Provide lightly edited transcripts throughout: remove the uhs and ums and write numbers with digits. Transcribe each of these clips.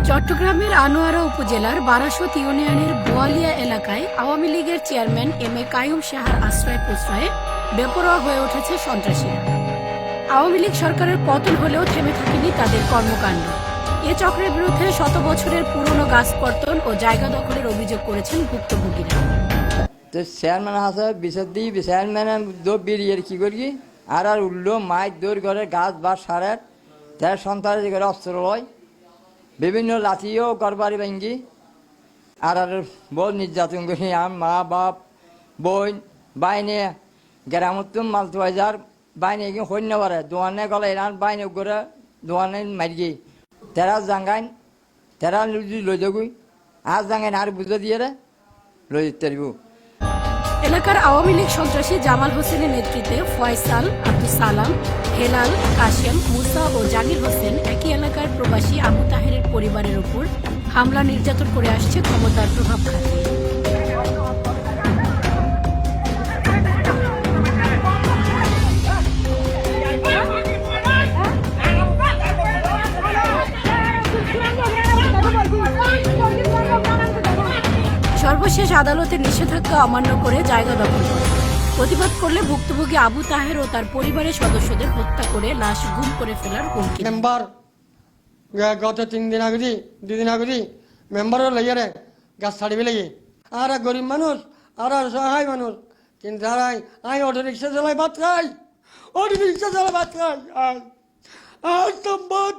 চট্টগ্রামের আনোয়ারা উপজেলার বারাসত ইউনিয়নের বোয়ালিয়া এলাকায় আওয়ামী লীগের চেয়ারম্যান এম এ কাইয়ুম সাহার আশ্রয় প্রশ্রয়ে বেপরোয়া হয়ে উঠেছে সন্ত্রাসীরা। আওয়ামী লীগ সরকারের পতন হলেও থেমে থাকেনি তাদের কর্মকাণ্ড। এ চক্রের বিরুদ্ধে শত বছরের পুরনো গাছ কর্তন ও জায়গা দখলের অভিযোগ করেছেন ভুক্তভোগীরা। তো চেয়ারম্যান আছে বিশদি চেয়ারম্যান বেরিয়ে কি করি আর উঠলো মাইক দৌড় করে গাছ বা সারের তার সন্ত্রাসী করে অস্ত্র লয় বিভিন্ন লাঠিও গড়বাড়ি ভেঙ্গি আর বহু নির্যাতন করি মা বাপ বই বাইনে গ্রামত মালতো বাজার বাইনে সৈন্য পারে দোয়ানে গলে এরান বাইনে করে দোয়ানে মারি তেরা জাঙ্গাইন তেরা লই যাগুই আর জাঙ্গাইন আর বুঝে দিয়ে লই তারিব। এলাকার আওয়ামী লীগ সন্ত্রাসী জামাল হোসেনের নেতৃত্বে ফয়সাল, আব্দুল সালাম, হেলাল, কাশেম, মুসা ও জাকির হোসেন একই এলাকার প্রবাসী আবু তাহেরের পরিবারের উপর হামলা নির্যাতন করে আসছে ক্ষমতার প্রভাব খাটিয়ে। সর্বশেষ আদালতের নিষেধাজ্ঞা অমান্য করে জায়গা দখল করে। প্রতিবাদ করলে ভুক্তভোগী আবু তাহের ও তার পরিবারের সদস্যদের হত্যা করে লাশ গুম করে ফেলার হুমকি। মেম্বার গত 2 দিন আগে মেম্বারও লইয়ারে গাছ ছাড়িবে লাগে আর গরিব মানুষ আর সহায় মানুষ কিন্তু আই অটো রিক্সা চালাই ভাত খাই আর সম্পদ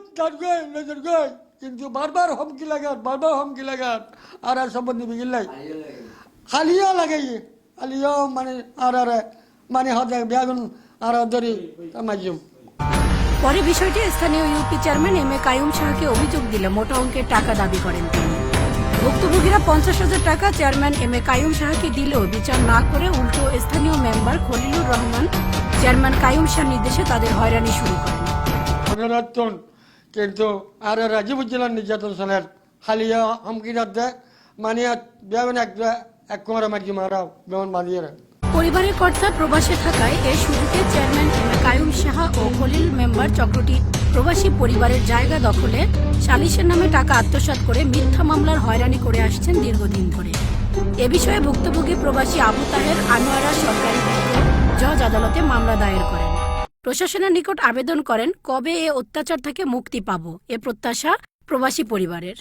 কিন্তু বারবার হুমকি লাগাত আর সম্পদ নিবি গিলাই খালিও লাগাই খালিও মানে হতে বেগুন আর ধরি মাঝুম। পরে বিষয়টি স্থানীয় UP chairman M A Qayyum সাহাকে অভিযোগ দিলে মোটা অঙ্কের টাকা দাবি করেন তিনি। ভুক্তভোগীরা 50,000 টাকা চেয়ারম্যান এম এ কাইয়ুম সাহাকে দিলেও বিচার না করে উল্টো স্থানীয় মেম্বার খলিলুর রহমান চেয়ারম্যান কাইয়ুম শাহর নির্দেশে তাদের হয়রানি শুরু করেন। কিন্তু আর রাজীব জেলার নির্যাতন চলেন খালিয়া হুমকি রাখতে মানে বেগুন এক কুমার মাঝি মারা বেগুন বাঁধিয়ে। পরিবারের কর্তা প্রবাসে থাকায় এ সুযোগে chairman M A Qayyum Saha O Khalil member চক্রটি প্রবাসী পরিবারের জায়গা দখলে সালিশের নামে টাকা আত্মসাৎ করে মিথ্যা মামলার হয়রানি করে আসছেন দীর্ঘদিন ধরে। এ বিষয়ে ভুক্তভোগী প্রবাসী আবু তাহের আনোয়ারা সরকারি জজ আদালতে মামলা দায়ের করেন। প্রশাসনের নিকট আবেদন করেন কবে এ অত্যাচার থেকে মুক্তি পাব এ প্রত্যাশা প্রবাসী পরিবারের।